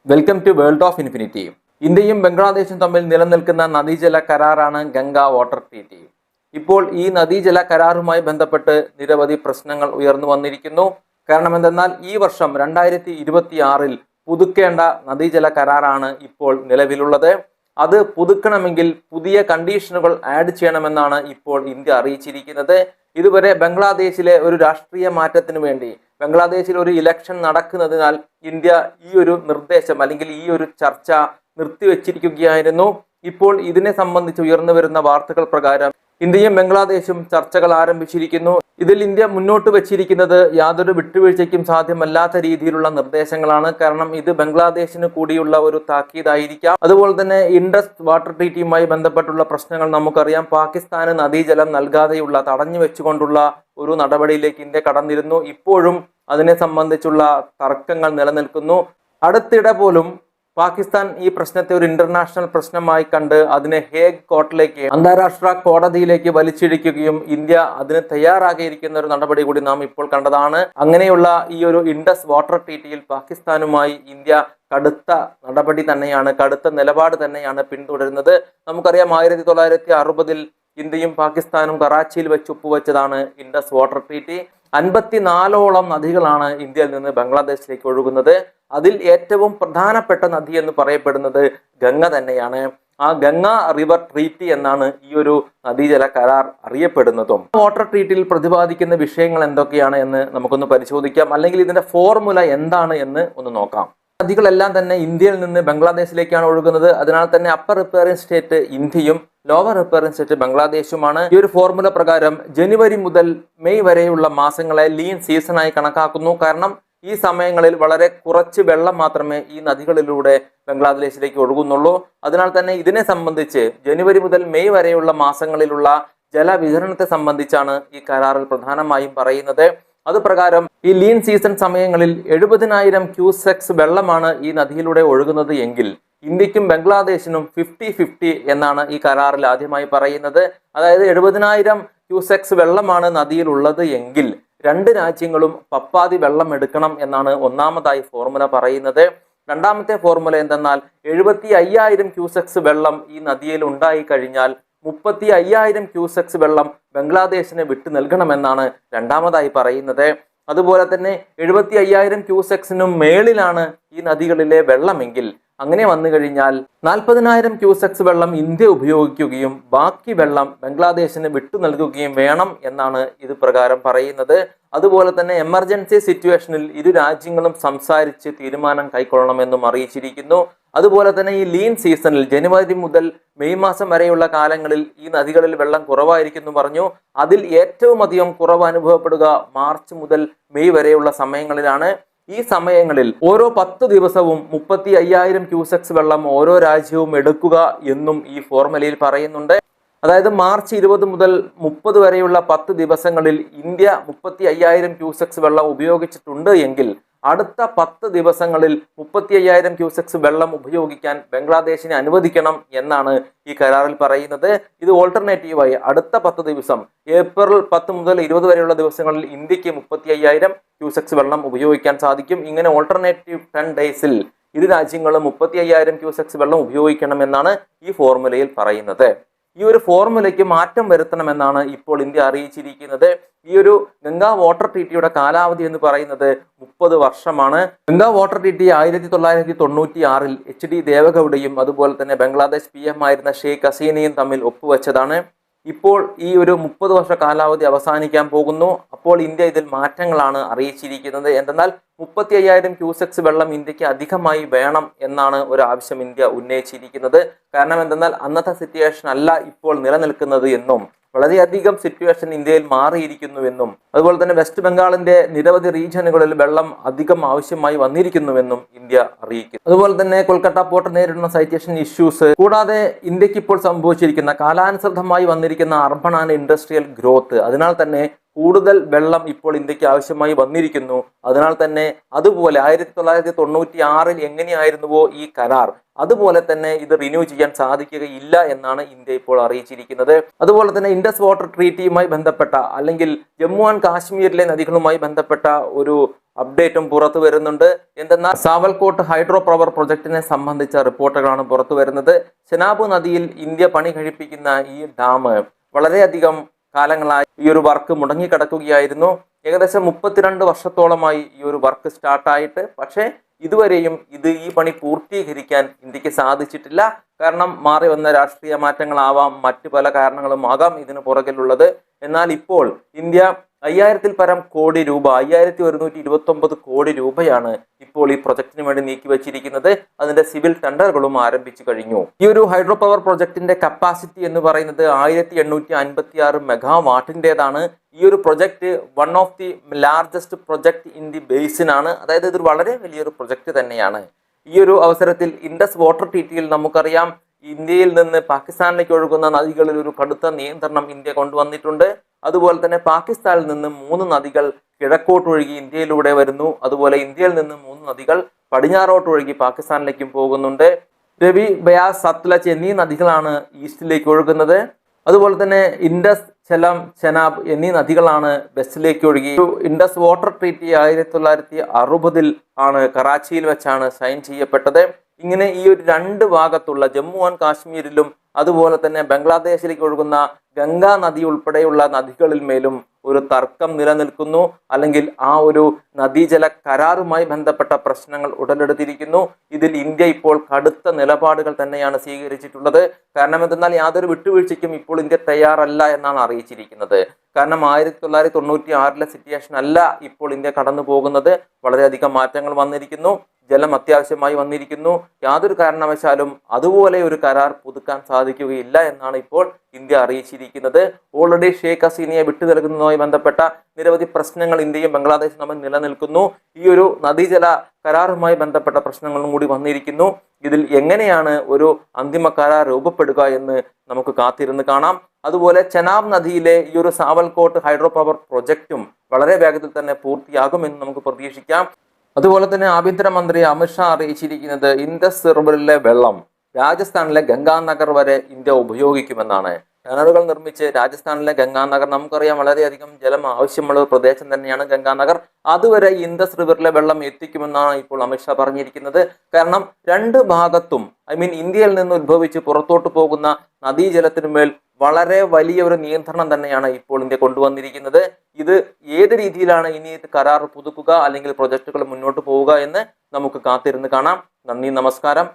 Welcome to world of infinity. ഇന്ത്യയും ബംഗ്ലാദേശും തമ്മിൽ നിലനിൽക്കുന്ന നദീജല കരാറാണ് ഗംഗ വാട്ടർ ട്രീറ്റി. ഇപ്പോൾ ഈ നദീജല കരാറുമായി ബന്ധപ്പെട്ട് നിരവധി പ്രശ്നങ്ങൾ ഉയർന്നു വന്നിരിക്കുന്നു. കാരണം എന്തെന്നാൽ ഈ വർഷം 2026 പുതുക്കേണ്ട നദീജല കരാറാണ് ഇപ്പോൾ നിലവിലുള്ളത്. അത് പുതുക്കണമെങ്കിൽ പുതിയ കണ്ടീഷനുകൾ ആഡ് ചെയ്യണമെന്നാണ് ഇപ്പോൾ ഇന്ത്യ അറിയിച്ചിരിക്കുന്നത്. ഇതുവരെ ബംഗ്ലാദേശിലെ ഒരു രാഷ്ട്രീയ മാറ്റത്തിന് വേണ്ടി ബംഗ്ലാദേശിൽ ഒരു ഇലക്ഷൻ നടക്കുന്നതിനാൽ ഇന്ത്യ ഈ ഒരു നിർദ്ദേശം അല്ലെങ്കിൽ ഈ ഒരു ചർച്ച നിർത്തിവെച്ചിരിക്കുകയായിരുന്നു. ഇപ്പോൾ ഇതിനെ സംബന്ധിച്ച് ഉയർന്നു വരുന്ന വാർത്തകൾ പ്രകാരം ഇന്ത്യയും ബംഗ്ലാദേശും ചർച്ചകൾ ആരംഭിച്ചിരിക്കുന്നു. ഇതിൽ ഇന്ത്യ മുന്നോട്ട് വെച്ചിരിക്കുന്നത് യാതൊരു വിട്ടുവീഴ്ചയ്ക്കും സാധ്യമല്ലാത്ത രീതിയിലുള്ള നിർദ്ദേശങ്ങളാണ്. കാരണം ഇത് ബംഗ്ലാദേശിന് കൂടിയുള്ള ഒരു താക്കീതായിരിക്കാം. അതുപോലെ തന്നെ ഇൻഡസ് വാട്ടർ ട്രീറ്റിയുമായി ബന്ധപ്പെട്ടുള്ള പ്രശ്നങ്ങൾ നമുക്കറിയാം. പാകിസ്ഥാന് നദീജലം നൽകാതെയുള്ള തടഞ്ഞു വെച്ചുകൊണ്ടുള്ള ഒരു നടപടിയിലേക്ക് ഇന്ത്യ കടന്നിരുന്നു. ഇപ്പോഴും അതിനെ സംബന്ധിച്ചുള്ള തർക്കങ്ങൾ നിലനിൽക്കുന്നു. അടുത്തിടെ പോലും പാകിസ്ഥാൻ ഈ പ്രശ്നത്തെ ഒരു ഇന്റർനാഷണൽ പ്രശ്നമായി കണ്ട് അതിനെ ഹേഗ് കോർട്ടിലേക്ക്, അന്താരാഷ്ട്ര കോടതിയിലേക്ക് വലിച്ചിടിക്കുകയും ഇന്ത്യ അതിന് തയ്യാറാകിയിരിക്കുന്ന ഒരു നടപടി കൂടി നാം ഇപ്പോൾ കണ്ടതാണ്. അങ്ങനെയുള്ള ഈ ഒരു ഇൻഡസ് വാട്ടർ ട്രീറ്റിയിൽ പാകിസ്ഥാനുമായി ഇന്ത്യ കടുത്ത നടപടി തന്നെയാണ്, കടുത്ത നിലപാട് തന്നെയാണ് പിന്തുടരുന്നത്. നമുക്കറിയാം 1960 ഇന്ത്യയും പാകിസ്ഥാനും കറാച്ചിയിൽ വെച്ച് ഒപ്പുവെച്ചതാണ് ഇൻഡസ് വാട്ടർ ട്രീറ്റി. 54ഓളം നദികളാണ് ഇന്ത്യയിൽ നിന്ന് ബംഗ്ലാദേശിലേക്ക് ഒഴുകുന്നത്. അതിൽ ഏറ്റവും പ്രധാനപ്പെട്ട നദി എന്ന് പറയപ്പെടുന്നത് ഗംഗ തന്നെയാണ്. ആ ഗംഗ റിവർ ട്രീറ്റി എന്നാണ് ഈ ഒരു നദീജല കരാർ അറിയപ്പെടുന്നതും. വാട്ടർ ട്രീറ്റിയിൽ പ്രതിപാദിക്കുന്ന വിഷയങ്ങൾ എന്തൊക്കെയാണ് എന്ന് നമുക്കൊന്ന് പരിശോധിക്കാം. അല്ലെങ്കിൽ ഇതിന്റെ ഫോർമുല എന്താണ് എന്ന് ഒന്ന് നോക്കാം. നദികളെല്ലാം തന്നെ ഇന്ത്യയിൽ നിന്ന് ബംഗ്ലാദേശിലേക്കാണ് ഒഴുകുന്നത്. അതിനാൽ തന്നെ അപ്പർ റിപ്പയറിംഗ് സ്റ്റേറ്റ് ഇന്ത്യയും ലോവർ റിപ്പയറിംഗ് സ്റ്റേറ്റ് ബംഗ്ലാദേശുമാണ്. ഈ ഒരു ഫോർമുല പ്രകാരം ജനുവരി മുതൽ മെയ് വരെയുള്ള മാസങ്ങളെ ലീൻ സീസണായി കണക്കാക്കുന്നു. കാരണം ഈ സമയങ്ങളിൽ വളരെ കുറച്ച് വെള്ളം മാത്രമേ ഈ നദികളിലൂടെ ബംഗ്ലാദേശിലേക്ക് ഒഴുകുന്നുള്ളൂ. അതിനാൽ തന്നെ ഇതിനെ സംബന്ധിച്ച് ജനുവരി മുതൽ മെയ് വരെയുള്ള മാസങ്ങളിലുള്ള ജലവിതരണത്തെ സംബന്ധിച്ചാണ് ഈ കരാറിൽ പ്രധാനമായും പറയുന്നത്. അത് പ്രകാരം ഈ ലീൻ സീസൺ സമയങ്ങളിൽ 70,000 ക്യൂസെക്സ് വെള്ളമാണ് ഈ നദിയിലൂടെ ഒഴുകുന്നത് എങ്കിൽ ഇന്ത്യക്കും ബംഗ്ലാദേശിനും 50-50 എന്നാണ് ഈ കരാറിൽ ആദ്യമായി പറയുന്നത്. അതായത് 70,000 ക്യൂസെക്സ് വെള്ളമാണ് നദിയിലുള്ളത് എങ്കിൽ രണ്ട് രാജ്യങ്ങളും പപ്പാതി വെള്ളം എടുക്കണം എന്നാണ് ഒന്നാമതായി ഫോർമുല പറയുന്നത്. രണ്ടാമത്തെ ഫോർമുല എന്തെന്നാൽ 75,000 ക്യൂസെക്സ് വെള്ളം ഈ നദിയിൽ ഉണ്ടായി കഴിഞ്ഞാൽ 35,000 ക്യൂസെക്സ് വെള്ളം ബംഗ്ലാദേശിന് വിട്ടു നൽകണമെന്നാണ് രണ്ടാമതായി പറയുന്നത്. അതുപോലെ തന്നെ 75,000 ക്യൂസെക്സിനും മേളിലാണ് ഈ നദികളിലെ വെള്ളമെങ്കിൽ അങ്ങനെ വന്നു കഴിഞ്ഞാൽ 40,000 ക്യൂസെക്സ് വെള്ളം ഇന്ത്യ ഉപയോഗിക്കുകയും ബാക്കി വെള്ളം ബംഗ്ലാദേശിന് വിട്ടു നൽകുകയും വേണം എന്നാണ് ഇത് പ്രകാരം പറയുന്നത്. അതുപോലെ തന്നെ എമർജൻസി സിറ്റുവേഷനിൽ ഇരു രാജ്യങ്ങളും സംസാരിച്ച് തീരുമാനം കൈക്കൊള്ളണമെന്നും അറിയിച്ചിരിക്കുന്നു. അതുപോലെ തന്നെ ഈ ലീൻ സീസണിൽ ജനുവരി മുതൽ മെയ് മാസം വരെയുള്ള കാലങ്ങളിൽ ഈ നദികളിൽ വെള്ളം കുറവായിരിക്കുന്നു പറഞ്ഞു. അതിൽ ഏറ്റവും അധികം കുറവ് അനുഭവപ്പെടുക മാർച്ച് മുതൽ മെയ് വരെയുള്ള സമയങ്ങളിലാണ്. ഈ സമയങ്ങളിൽ ഓരോ 10 ദിവസവും 35,000 ക്യൂസെക്സ് വെള്ളം ഓരോ രാജ്യവും എടുക്കുക എന്നും ഈ ഫോർമുലയിൽ പറയുന്നുണ്ട്. അതായത് മാർച്ച് 20 മുതൽ 30 വരെയുള്ള 10 ദിവസങ്ങളിൽ ഇന്ത്യ 35,000 ക്യൂസെക്സ് വെള്ളം ഉപയോഗിച്ചിട്ടുണ്ട് എങ്കിൽ അടുത്ത 10 ദിവസങ്ങളിൽ 35,000 ക്യൂസെക്സ് വെള്ളം ഉപയോഗിക്കാൻ ബംഗ്ലാദേശിനെ അനുവദിക്കണം എന്നാണ് ഈ കരാറിൽ പറയുന്നത്. ഇത് ഓൾട്ടർനേറ്റീവായി അടുത്ത 10 ദിവസം ഏപ്രിൽ 10 മുതൽ 20 വരെയുള്ള ദിവസങ്ങളിൽ ഇന്ത്യക്ക് 35,000 ക്യൂസെക്സ് വെള്ളം ഉപയോഗിക്കാൻ സാധിക്കും. ഇങ്ങനെ ഓൾട്ടർനേറ്റീവ് 10 ഡേയ്സിൽ ഇരു രാജ്യങ്ങളും 35,000 ക്യൂസെക്സ് വെള്ളം ഉപയോഗിക്കണം എന്നാണ് ഈ ഫോർമുലയിൽ പറയുന്നത്. ഈ ഒരു ഫോർമുലയ്ക്ക് മാറ്റം വരുത്തണമെന്നാണ് ഇപ്പോൾ ഇന്ത്യ അറിയിച്ചിരിക്കുന്നത്. ഈ ഒരു ഗംഗ വാട്ടർ ട്രീറ്റിയുടെ കാലാവധി എന്ന് പറയുന്നത് 30 വർഷമാണ്. ഗംഗ വാട്ടർ ട്രീറ്റി 1996 HD ദേവഗൌഡയും അതുപോലെ തന്നെ ബംഗ്ലാദേശ് PM ആയിരുന്ന ഷെയ്ഖ് ഹസീനയും തമ്മിൽ ഒപ്പുവെച്ചതാണ്. ഇപ്പോൾ ഈ ഒരു 30 വർഷ കാലാവധി അവസാനിക്കാൻ പോകുന്നു. അപ്പോൾ ഇന്ത്യ ഇതിൽ മാറ്റങ്ങളാണ് അറിയിച്ചിരിക്കുന്നത്. എന്തെന്നാൽ 35,000 ക്യൂസെക്സ് വെള്ളം ഇന്ത്യക്ക് അധികമായി വേണം എന്നാണ് ഒരു ആവശ്യം ഇന്ത്യ ഉന്നയിച്ചിരിക്കുന്നത്. കാരണം എന്തെന്നാൽ അന്നത്തെ സിറ്റുവേഷൻ അല്ല ഇപ്പോൾ നിലനിൽക്കുന്നത് എന്നും വളരെയധികം സിറ്റുവേഷൻ ഇന്ത്യയിൽ മാറിയിരിക്കുന്നുവെന്നും അതുപോലെ തന്നെ വെസ്റ്റ് ബംഗാളിന്റെ നിരവധി റീജിയനുകളിൽ വെള്ളം അധികം ആവശ്യമായി വന്നിരിക്കുന്നുവെന്നും ഇന്ത്യ അറിയിക്കുന്നു. അതുപോലെ തന്നെ കൊൽക്കത്ത പോർട്ട് നേരിടുന്ന സൈറ്റേഷൻ ഇഷ്യൂസ് കൂടാതെ ഇന്ത്യക്ക് ഇപ്പോൾ സംഭവിച്ചിരിക്കുന്ന കാലാനുസൃതമായി വന്നിരിക്കുന്ന അർബൺ ആൻഡ് ഇൻഡസ്ട്രിയൽ ഗ്രോത്ത്, അതിനാൽ തന്നെ കൂടുതൽ വെള്ളം ഇപ്പോൾ ഇന്ത്യക്ക് ആവശ്യമായി വന്നിരിക്കുന്നു. അതിനാൽ തന്നെ അതുപോലെ 1996 എങ്ങനെയായിരുന്നുവോ ഈ കരാർ, അതുപോലെ തന്നെ ഇത് റിന്യൂ ചെയ്യാൻ സാധിക്കുകയില്ല എന്നാണ് ഇന്ത്യ ഇപ്പോൾ അറിയിച്ചിരിക്കുന്നത്. അതുപോലെ തന്നെ ഇൻഡസ് വാട്ടർ ട്രീറ്റിയുമായി ബന്ധപ്പെട്ട അല്ലെങ്കിൽ ജമ്മു ആൻഡ് കാശ്മീരിലെ നദികളുമായി ബന്ധപ്പെട്ട ഒരു അപ്ഡേറ്റും പുറത്തു വരുന്നുണ്ട്. എന്തെന്നാൽ സാവൽകോട്ട് ഹൈഡ്രോ പവർ പ്രൊജക്ടിനെ സംബന്ധിച്ച റിപ്പോർട്ടുകളാണ് പുറത്തു വരുന്നത്. ചെനാബ് നദിയിൽ ഇന്ത്യ പണി കഴിപ്പിക്കുന്ന ഈ ഡാം വളരെയധികം കാലങ്ങളായി ഈ ഒരു വർക്ക് മുടങ്ങിക്കിടക്കുകയായിരുന്നു. ഏകദേശം 32 വർഷത്തോളമായി ഈ ഒരു വർക്ക് സ്റ്റാർട്ടായിട്ട്. പക്ഷേ ഇതുവരെയും ഈ പണി പൂർത്തീകരിക്കാൻ ഇന്ത്യക്ക് സാധിച്ചിട്ടില്ല. കാരണം മാറി വന്ന രാഷ്ട്രീയ മാറ്റങ്ങളാവാം, മറ്റു പല കാരണങ്ങളും ആകാം ഇതിന് പുറകിലുള്ളത്. എന്നാൽ ഇപ്പോൾ ഇന്ത്യ 5000-ൽ പരം കോടി രൂപ 5129 കോടി രൂപയാണ് ഇപ്പോൾ ഈ പ്രൊജക്ടിന് വേണ്ടി നീക്കിവച്ചിരിക്കുന്നത്. അതിന്റെ സിവിൽ ടെൻഡറുകളും ആരംഭിച്ചു കഴിഞ്ഞു. ഈ ഒരു ഹൈഡ്രോ പവർ പ്രൊജക്ടിന്റെ കപ്പാസിറ്റി എന്ന് പറയുന്നത് 1856 മെഗാവാട്ടിൻ്റെതാണ്. ഈ ഒരു project one of the largest project in the basin ആണ്. അതായത് ഇതൊരു വളരെ വലിയൊരു പ്രൊജക്ട് തന്നെയാണ്. ഈ ഒരു അവസരത്തിൽ ഇൻഡസ് വാട്ടർ ട്രീറ്റിയിൽ നമുക്കറിയാം ഇന്ത്യയിൽ നിന്ന് പാകിസ്ഥാനിലേക്ക് ഒഴുകുന്ന നദികളിൽ ഒരു കടുത്ത നിയന്ത്രണം ഇന്ത്യ കൊണ്ടുവന്നിട്ടുണ്ട്. അതുപോലെ തന്നെ പാകിസ്ഥാനിൽ നിന്ന് 3 നദികൾ കിഴക്കോട്ടൊഴുകി ഇന്ത്യയിലൂടെ വരുന്നു. അതുപോലെ ഇന്ത്യയിൽ നിന്ന് 3 നദികൾ പടിഞ്ഞാറോട്ടൊഴുകി പാകിസ്ഥാനിലേക്കും പോകുന്നുണ്ട്. രവി, ബയാസ്, സത്ലജ് എന്നീ നദികളാണ് ഈസ്റ്റിലേക്ക് ഒഴുകുന്നത്. അതുപോലെ തന്നെ ഇൻഡസ്, ചെലം, ചെനാബ് എന്നീ നദികളാണ് വെസ്റ്റിലേക്ക് ഒഴുകി. ഇൻഡസ് വാട്ടർ ട്രീറ്റി 1960-ൽ ആണ് കറാച്ചിയിൽ വെച്ചാണ് സൈൻ ചെയ്യപ്പെട്ടത്. ഇങ്ങനെ ഈ ഒരു 2 ഭാഗത്തുള്ള ജമ്മു ആൻഡ് കാശ്മീരിലും അതുപോലെ തന്നെ ബംഗ്ലാദേശിലേക്ക് ഒഴുകുന്ന ഗംഗാ നദി ഉൾപ്പെടെയുള്ള നദികളിൽ മേലും ഒരു തർക്കം നിലനിൽക്കുന്നു. അല്ലെങ്കിൽ ആ ഒരു നദീജല കരാറുമായി ബന്ധപ്പെട്ട പ്രശ്നങ്ങൾ ഉടലെടുത്തിരിക്കുന്നു. ഇതിൽ ഇന്ത്യ ഇപ്പോൾ കടുത്ത നിലപാടുകൾ തന്നെയാണ് സ്വീകരിച്ചിട്ടുള്ളത്. കാരണം എന്തെന്നാൽ യാതൊരു വിട്ടുവീഴ്ചയ്ക്കും ഇപ്പോൾ ഇന്ത്യ തയ്യാറല്ല എന്നാണ് അറിയിച്ചിരിക്കുന്നത്. കാരണം 1996-ലെ സിറ്റുവേഷൻ അല്ല ഇപ്പോൾ ഇന്ത്യ കടന്നു പോകുന്നത്. വളരെയധികം മാറ്റങ്ങൾ വന്നിരിക്കുന്നു. ജലം അത്യാവശ്യമായി വന്നിരിക്കുന്നു. യാതൊരു കാരണവശാലും അതുപോലെ ഒരു കരാർ പുതുക്കാൻ സാധിക്കുകയില്ല എന്നാണ് ഇപ്പോൾ ഇന്ത്യ അറിയിച്ചിരിക്കുന്നത്. ഓൾറെഡി ഷേഖ് ഹസീനയെ വിട്ടു നൽകുന്നതുമായി ബന്ധപ്പെട്ട നിരവധി പ്രശ്നങ്ങൾ ഇന്ത്യയും ബംഗ്ലാദേശും തമ്മിൽ നിലനിൽക്കുന്നു. ഈ ഒരു നദീജല കരാറുമായി ബന്ധപ്പെട്ട പ്രശ്നങ്ങളും കൂടി വന്നിരിക്കുന്നു. ഇതിൽ എങ്ങനെയാണ് ഒരു അന്തിമ കരാർ രൂപപ്പെടുക എന്ന് നമുക്ക് കാത്തിരുന്ന് കാണാം. അതുപോലെ ചെനാബ് നദിയിലെ ഈ ഒരു സാവൽകോട്ട് ഹൈഡ്രോ പവർ പ്രൊജക്റ്റും വളരെ വേഗത്തിൽ തന്നെ പൂർത്തിയാകുമെന്ന് നമുക്ക് പ്രതീക്ഷിക്കാം. അതുപോലെ തന്നെ ആഭ്യന്തരമന്ത്രി അമിത്ഷാ അറിയിച്ചിരിക്കുന്നത് ഇൻഡസ് റിവറിലെ വെള്ളം രാജസ്ഥാനിലെ ഗംഗാനഗർ വരെ ഇന്ത്യ ഉപയോഗിക്കുമെന്നാണ്. കിണറുകൾ നിർമ്മിച്ച് രാജസ്ഥാനിലെ ഗംഗാനഗർ, നമുക്കറിയാം വളരെയധികം ജലം ആവശ്യമുള്ള ഒരു പ്രദേശം തന്നെയാണ് ഗംഗാനഗർ, അതുവരെ ഇൻഡസ് റിവറിലെ വെള്ളം എത്തിക്കുമെന്നാണ് ഇപ്പോൾ അമിത്ഷാ പറഞ്ഞിരിക്കുന്നത്. കാരണം 2 ഭാഗത്തും ഇന്ത്യയിൽ നിന്ന് ഉത്ഭവിച്ച് പുറത്തോട്ട് പോകുന്ന നദീജലത്തിനുമേൽ വളരെ വലിയ ഒരു നിയന്ത്രണം തന്നെയാണ് ഇപ്പോൾ ഇന്ത്യ കൊണ്ടുവന്നിരിക്കുന്നത്. ഇത് ഏത് രീതിയിലാണ് ഇനി കരാർ പുതുക്കുക അല്ലെങ്കിൽ പ്രൊജക്ടുകൾ മുന്നോട്ട് പോവുക എന്ന് നമുക്ക് കാത്തിരുന്ന് കാണാം. നന്ദി, നമസ്കാരം.